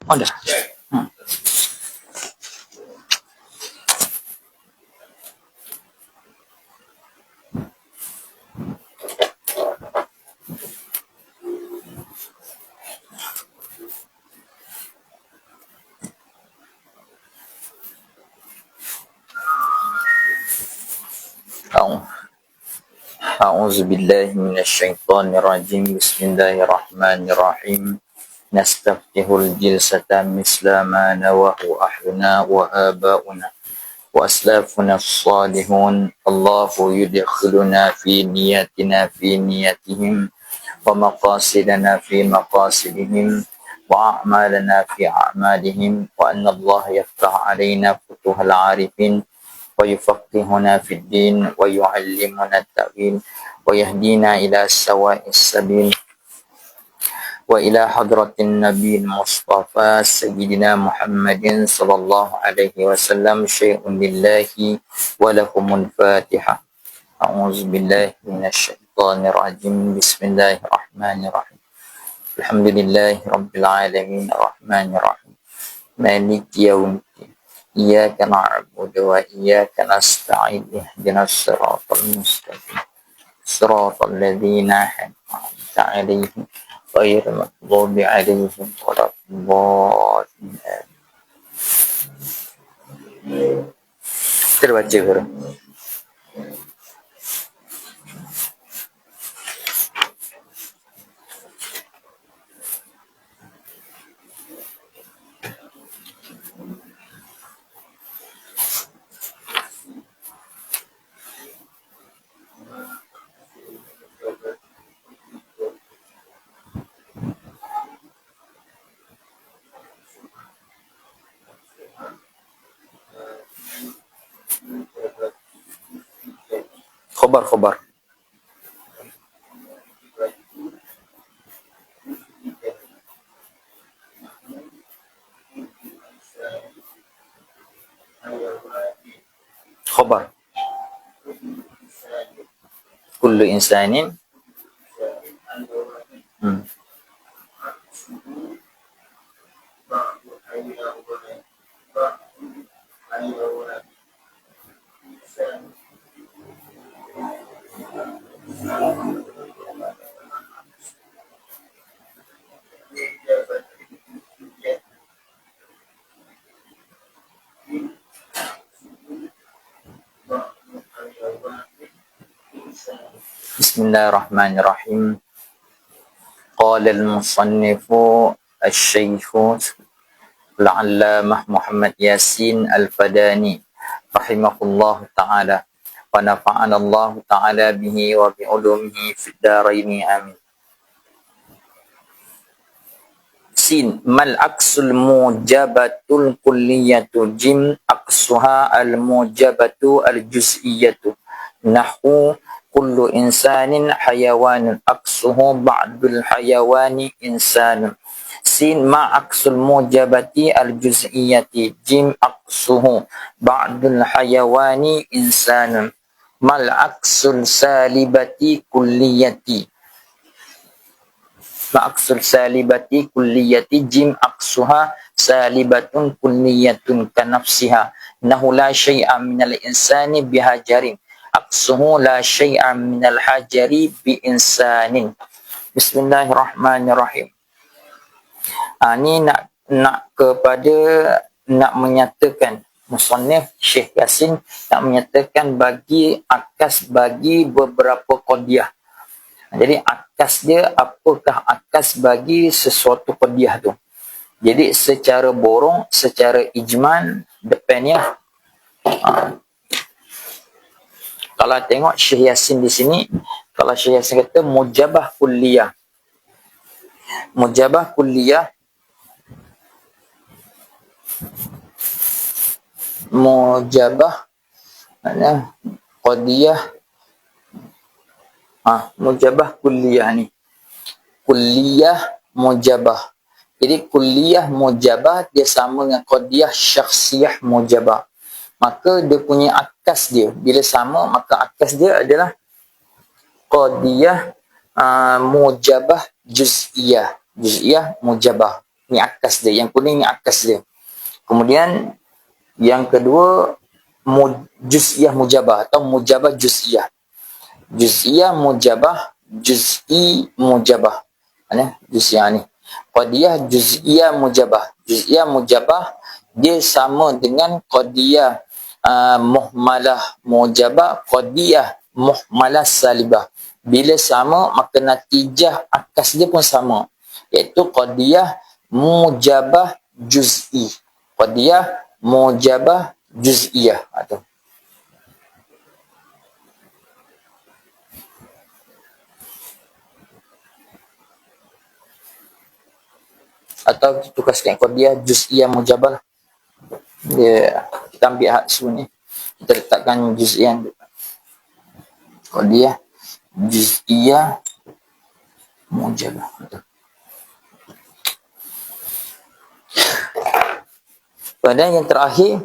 Oh dah. أعوذ بالله من الشيطان الرجيم بسم الله الرحمن الرحيم نستفتح الجلسة مثل ما نواه أهلنا وآباؤنا وأسلافنا الصالحون الله يدخلنا في نياتنا في نياتهم ومقاصدنا في مقاصدهم وأعمالنا في أعمالهم وأن الله يفتح علينا فتوح العارفين ويفقهنا في الدين ويعلمنا التأويل ويهدينا إلى سواء السبيل وإلى حضرة النبي المصطفى سيدنا محمد صلى الله عليه وسلم شيء لله ولكم الفاتحة. أعوذ بالله من الشيطان الرجيم بسم الله الرحمن الرحيم الحمد لله رب العالمين الرحمن الرحيم مالك يوم الدين إياك نعبد وإياك نستعين اهدنا الصراط المستقيم صراط الذين أنعمت عليهم غير المغضوب عليهم ولا الضالين. Terbaca guru. Khobar. Khobar. Kullu insanin. Bismillahirrahmanirrahim. Qala al-musannifu al-shaykh al-allamah Muhammad Yasin al-Fadani rahimahullah ta'ala wa nafa'ana Allah ta'ala bihi wa bi ulumihi fid daraini amin. Sin mal aksul mujabatul kulliyatu jim aksuha al mujabatu al juz'iyatu nahu kullu insanin hayawanun aksuhu ba'dul hayawani insanun. Sin ma aksul mujabati al juz'iyati jim aksuhu ba'dul hayawani insanun. Mal aksul salibati kulliyati ma'aksul salibati kulliyati jim aksuha salibatun kulliyatun kanafsiha nahu la syai'a minal insani bihajarin aksuhu la syai'a minal hajari bi insanin. Bismillahirrahmanirrahim. Ni nak menyatakan musannif Syekh Yasin nak menyatakan bagi akas bagi beberapa qadiyah. Jadi akas dia, apakah akas bagi sesuatu qadiyah tu. Jadi secara borong, secara ijman, depannya kalau tengok Syekh Yasin di sini, kalau Syekh Yasin kata mujabah kulliyah. Mujabah kulliyah, mujabah maknanya qadiyah. Mujabah kulliyah ni. Kulliyah mujabah. Jadi kulliyah mujabah dia sama dengan qadiyah syakhsiyah mujabah. Maka dia punya akas dia. Bila sama, maka akas dia adalah qadiyah mujabah juz'iyah. Juz'iyah mujabah. Ni akas dia. Yang kuning ni akas dia. Kemudian yang kedua juz'iyah mujabah atau mujabah juz'iyah. Juz'iyah mujabah, juz'i mujabah. Mana? Juz'iyah ni. Qadiyah juz'iyah mujabah. Juz'iyah mujabah dia sama dengan qadiyah muhmalah mujabah, qadiyah muhmalah salibah. Bila sama maka natijah akas dia pun sama, iaitu qadiyah mujabah juz'i. Qadiyah mujabah juz'iyah atau kita tugaskan qadiyah juz'iyah mujabah. Dia kita ambil hak ni, kita letakkan juz'iyah. Qadiyah juz'iyah mujabah. Pada yang terakhir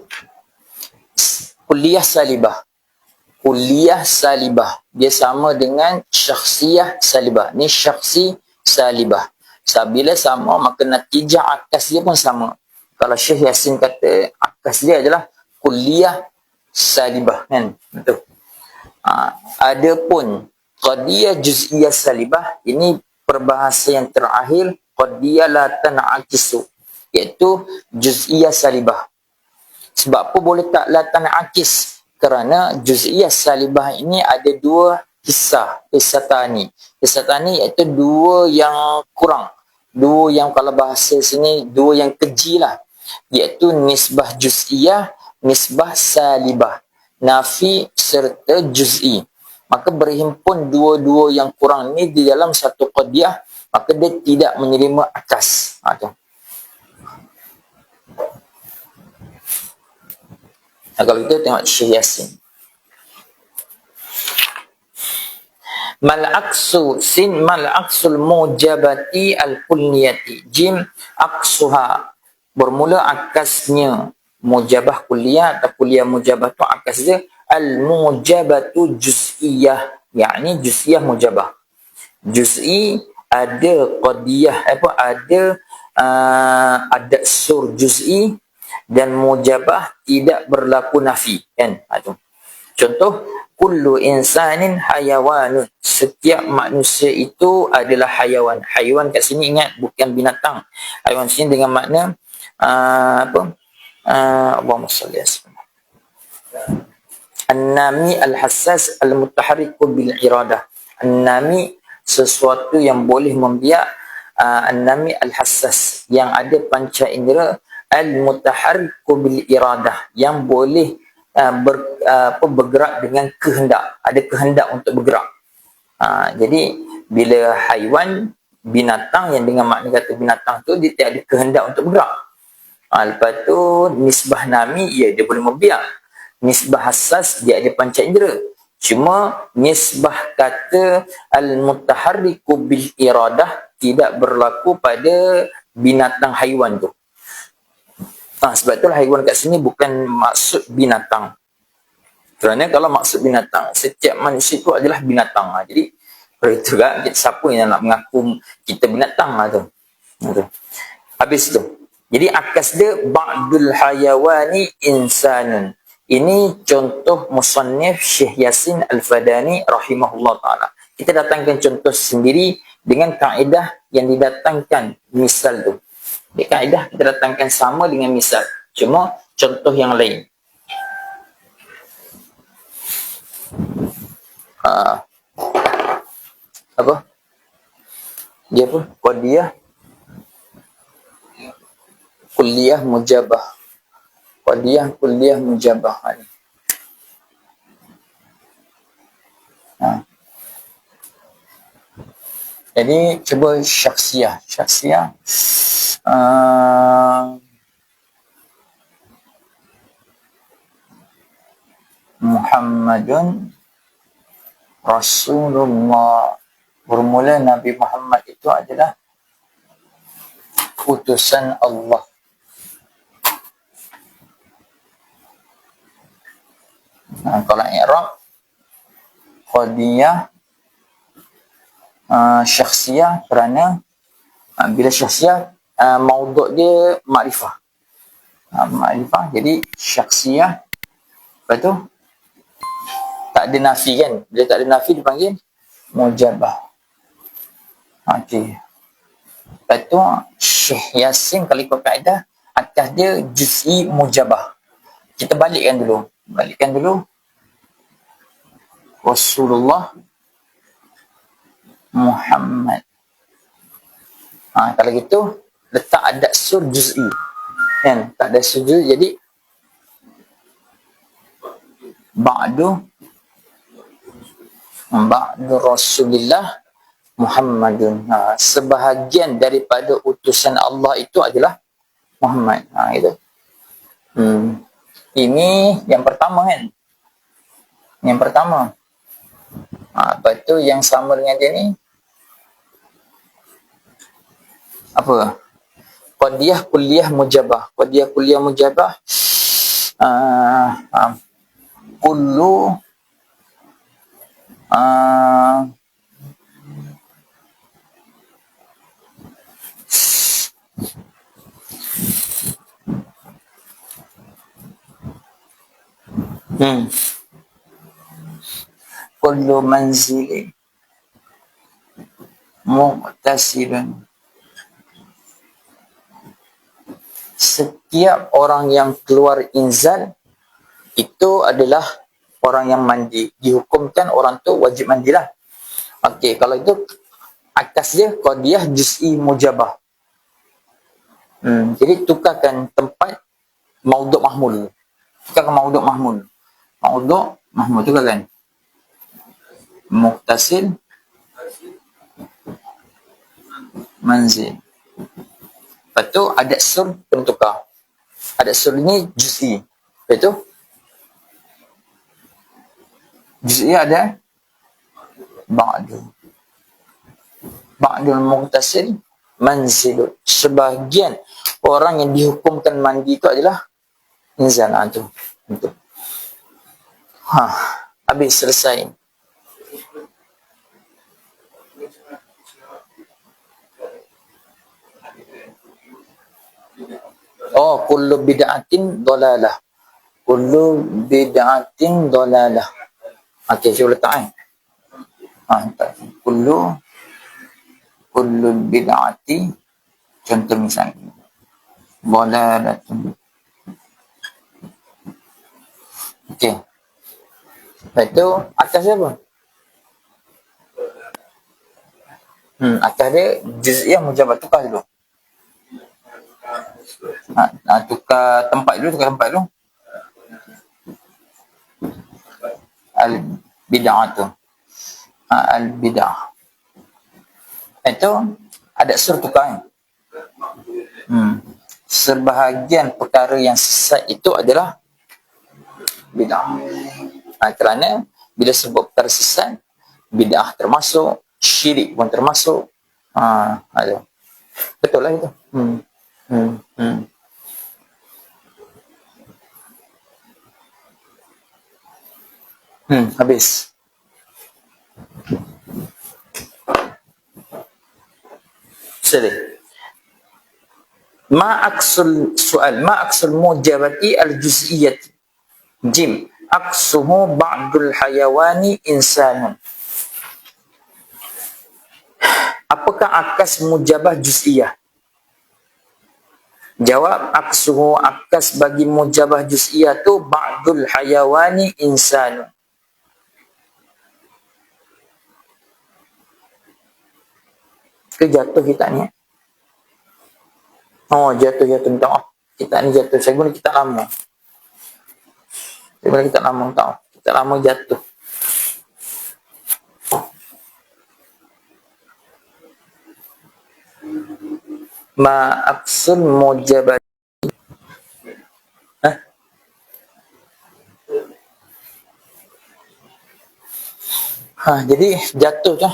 kulliyah salibah. Kulliyah salibah dia sama dengan syakhsiyah salibah. Ni syakhsi salibah. Bila sama maka natijah akas dia pun sama. Kalau Syekh Yasin kata akas dia adalah kulliyah salibah, kan? Betul. Adapun qadiyah juz'iyah salibah, ini perbahasan yang terakhir, qadiyah la tan'akisu, iaitu juz'iyah salibah. Sebab apa boleh tak la tan'akis? Kerana juz'iyah salibah ini ada dua kisah, kisah tani iaitu dua yang kurang, dua yang kalau bahasa sini dua yang keji lah, iaitu nisbah juz'iyah, nisbah salibah, nafi serta juz'i. Maka berhimpun dua-dua yang kurang ni di dalam satu qadiyah, maka dia tidak menerima akas. Kalau kita tengok Syekh Yasin. Mal-aksu sin mal-aksul mujabati al-kulliyati. Jim aksuha. Bermula akasnya mujabah kulliyah atau kulliyah mujabah tu akas dia al-mujabatu juz'iyah. Yakni juz'iyah mujabah. Juz'i ada qadiyah ada sur juz'i dan mujabah tidak berlaku nafi, kan? Contoh kullu insanin hayawanun. Setiap manusia itu adalah hayawan. Hayawan kat sini ingat bukan binatang. Hayawan sini dengan makna Allahumma salli ala sayyidina An-nami al-hassas al-mutaharriku bil-iradah. An-nami sesuatu yang boleh membiak, an-nami al-hassas yang ada panca indera, al-mutaharriku bil-iradah yang boleh bergerak dengan kehendak, ada kehendak untuk bergerak. Jadi bila haiwan, binatang yang dengan makna kata binatang tu dia tak ada kehendak untuk bergerak. Lepas tu nisbah nami, dia boleh membiak. Nisbah hassas dia ada panca indera. Cuma nisbah kata al-mutaharriku bil iradah tidak berlaku pada binatang haiwan tu. Sebab itulah haiwan kat sini bukan maksud binatang. Kerana kalau maksud binatang, setiap manusia itu adalah binatang. Jadi, itu kan, siapa yang nak mengaku kita binatang tu. Habis tu. Jadi, akas dia, ba'dul hayawani insanun. Ini contoh musannif Syekh Yasin Al-Fadani rahimahullah ta'ala. Kita datangkan contoh sendiri dengan kaedah yang didatangkan misal tu. Di kaedah kita datangkan sama dengan misal, cuma contoh yang lain. Apa? Dia apa? Qadiyah kulliyah mujabah. Qadiyah kulliyah mujabah. Jadi cuba syakhsiyah. Muhammadun Rasulullah. Bermula Nabi Muhammad itu adalah utusan Allah. Kalau i'rab qadiyah syakhsiyah, kerana bila syakhsiyah maudhu' dia makrifah. Makrifah, jadi syakhsiyah. Lepas tu tak ada nafi kan. Bila tak ada nafi dipanggil mujabah. Okey. Lepas tu Syekh Yasin kalau ikut kaedah atas dia juz'i mujabah. Kita balikkan dulu. Rasulullah Muhammad. Kalau gitu letak ada sur juz'i. Kan? Tak ada sur juz'i, jadi ba'du Rasulillah Muhammadun. Sebahagian daripada utusan Allah itu adalah Muhammad. Itu. Ini yang pertama kan. Yang pertama. Lepas tu yang sama dengan dia ni apa? Qadiyah kulliyah mujabah. Qadiyah kulliyah mujabah kullu kullu manzili muqtasibun. Setiap orang yang keluar inzal itu adalah orang yang mandi. Dihukumkan orang tu wajib mandilah. Okey, kalau itu atas dia qadiyah juz'i mujabah. Jadi tukarkan tempat maudhu' mahmul. Tukarkan maudhu' mahmul. Maudhu' mahmul tukarkan. Muqtasil manzil. Lepas tu adat sur kena tukar. Adat sur ni juz'i. Lepas tu juz'i ada ba'dul muqtasil manzil. Sebahagian orang yang dihukumkan mandi itu adalah inzal. Tu. Habis selesai. Kullu bid'atin dalalah. Kullu bid'atin dalalah. Okey, saya letak kullu bid'ati, contoh misalnya dalalatun. Okey. Lepas tu atas apa? Atas dia juz'iyah mujabah. Tukar dulu. Tukar tempat dulu. Al-bid'ah. Al-bid'ah. Itu ada sur tukar. Sebahagian perkara yang sesat itu adalah bid'ah. Kerana bila sebut perkara sesat, bid'ah termasuk, syirik pun termasuk. Betul lah itu. Habis. Sedih. Ma'aksul mujabati al-juz'iyyah. Jim. Aksuhu ba'dul hayawani insanun. Apakah akas mujabah juz'iyah? Jawab, aksuhu, akas bagi mujabah juz'iyah tu ba'dul hayawani insanun. Jatuh kita ni. Jatuh. Kita ni jatuh. Saya guna kita lama. Kita lama jatuh. Ma'aksul mujabat. Jadi jatuh tu.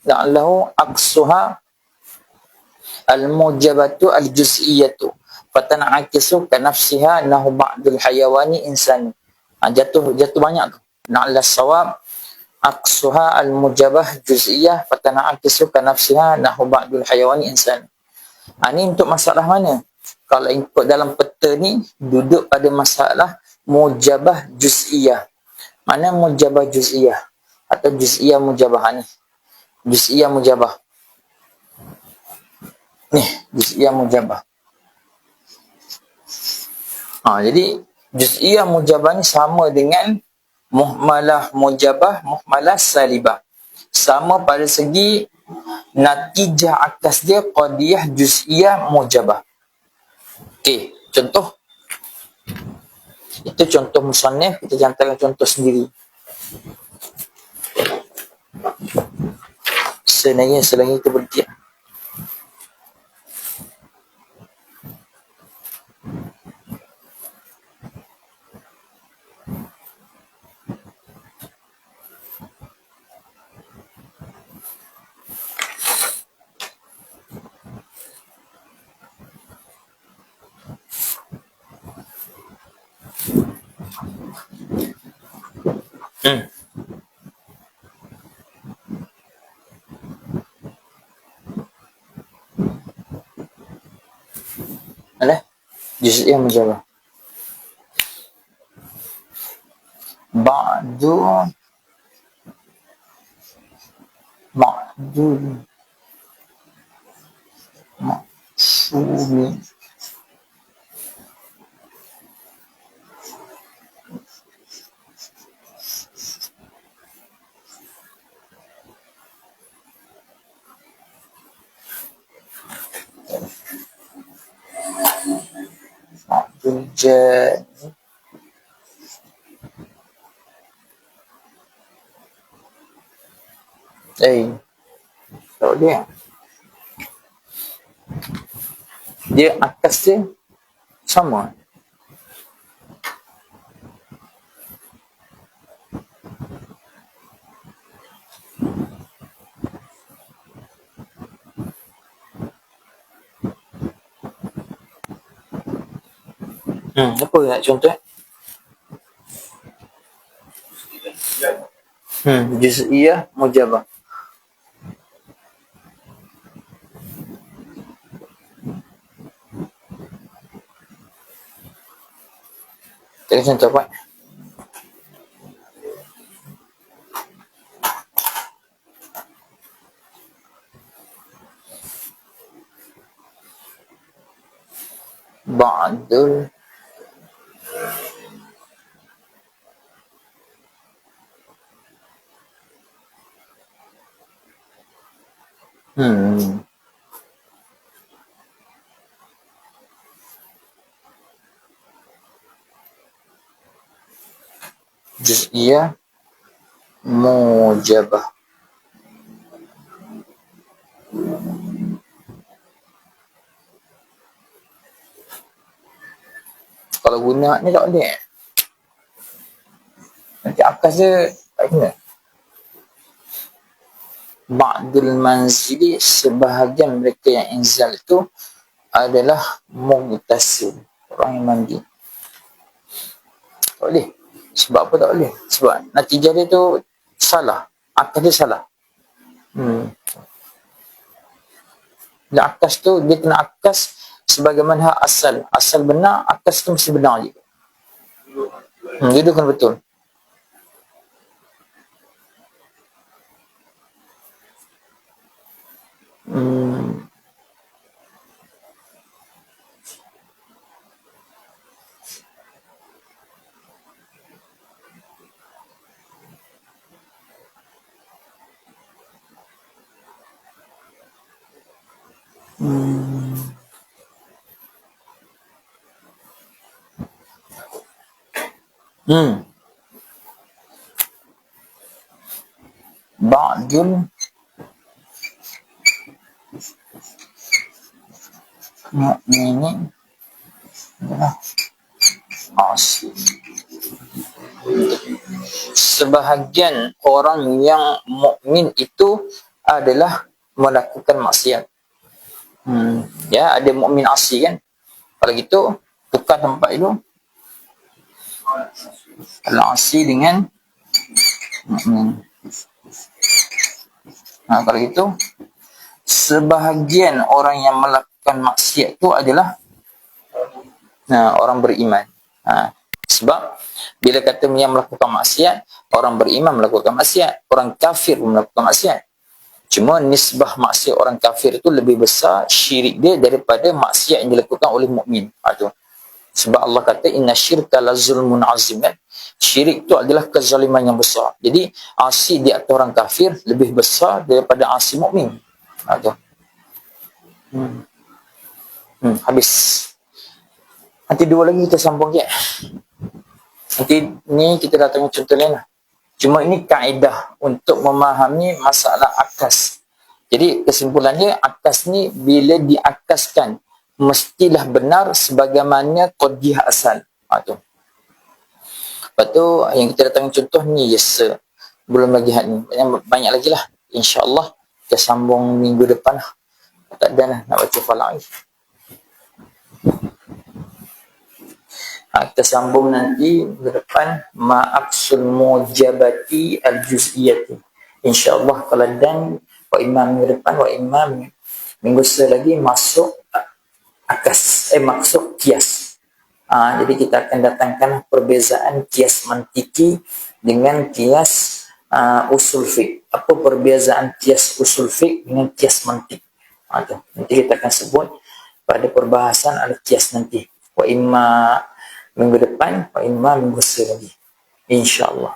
La'allahu aksuha al-mujabatu al-juz'iyatu. Fatana'akisu kanafsiha nahu ba'dul hayawani insan. Jatuh banyak tu. La'allah sawab aksuha al-mujabah juz'iyah fatana'akisu kanafsiha nahu ba'dul hayawani insan. Ini untuk masalah mana? Kalau ikut dalam peta ni, duduk pada masalah mujabah juz'iyah. Mana mujabah juz'iyah? Atau juz'iyah mujabah ni? Juz'iyah mujabah. Ni, juz'iyah mujabah. Jadi, juz'iyah mujabah ni sama dengan muhmalah mujabah, muhmalah salibah. Sama pada segi natijah akas dia qadiyah juz'iyah mujabah. Okey, contoh. Itu contoh musannif, kita jantarkan contoh sendiri. Selagi kita berhenti. Alah, juz'iyah mujabah. Ba'du ma'dul ma'sumi ma'dul jani tak dia. Dia atas dia sama. Apa nak contoh? Juz'iyah mujabah. Kita contoh apa? Ba'dul juz'iyah mujabah. Kalau guna ni tak boleh. Nanti akas dia tak kena. Ba'dul manzili, sebahagian mereka yang inzal tu adalah mughtasil, orang yang mandi. Tak boleh. Sebab apa tak boleh? Sebab natijah dia tu salah. Akas dia salah. Dan akas tu, dia kena akas sebagaimana asal. Asal benar, akas tu mesti benar je. Dia kena betul. Ba'dul mu'minin adalah asli. Sebahagian orang yang mukmin itu adalah melakukan maksiat. Ya, ada mukmin asli kan. Kalau gitu, tukar tempat itu. Kalau asli dengan mukmin. Kalau gitu, sebahagian orang yang melakukan maksiat tu adalah orang beriman. Sebab bila kata yang melakukan maksiat, orang beriman melakukan maksiat, orang kafir melakukan maksiat. Cuma nisbah maksiat orang kafir itu lebih besar syirik dia daripada maksiat yang dilakukan oleh mukmin. Tu. Sebab Allah kata inna syirka la zulmun azim. Syirik itu adalah kezaliman yang besar. Jadi asi di atas orang kafir lebih besar daripada asi mukmin. Tu. Habis. Nanti dua lagi kita sambung je. Nanti ni kita dah tengok contoh lain lah. Cuma ini kaedah untuk memahami masalah akas. Jadi kesimpulannya akas ni bila diakaskan mestilah benar sebagaimana qadiyah asal. Tu. Lepas tu yang kita dah tengok contoh ni yes. Belum lagi had ni. Banyak lagi lah. InsyaAllah kita sambung minggu depan lah. Tak ada lah nak baca falak ni. Kita sambung nanti ke depan ma'aksul mujabati al-juz'iyati. InsyaAllah kalau dan wa imam minggu depan wa imam minggu lagi masuk akas maksud kias. Jadi kita akan datangkan perbezaan kias mantiki dengan kias usul fiqh. Apa perbezaan kias usul fiqh dengan kias mantik? Nanti kita akan sebut pada perbahasan ada kias nanti. Wa imma minggu depan, wa imma minggu lagi. InsyaAllah.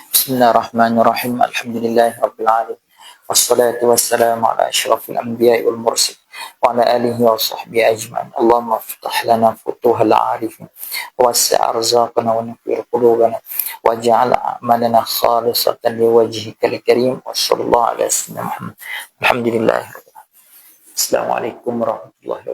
Bismillahirrahmanirrahim. Alhamdulillahirabbil alamin. Wassalatu wassalamu ala asyrafil anbiya'i wal mursalin wa ala alihi wa sahbihi ajma'in. Allahumma iftah lana futuhal 'arifin wasi' arzaqana wa nafir qulubana waj'al a'malana khalisatan liwajhikal karim. Wassallallahu ala sayyidina Muhammad. Alhamdulillah. Assalamualaikum warahmatullahi wabarakatuh.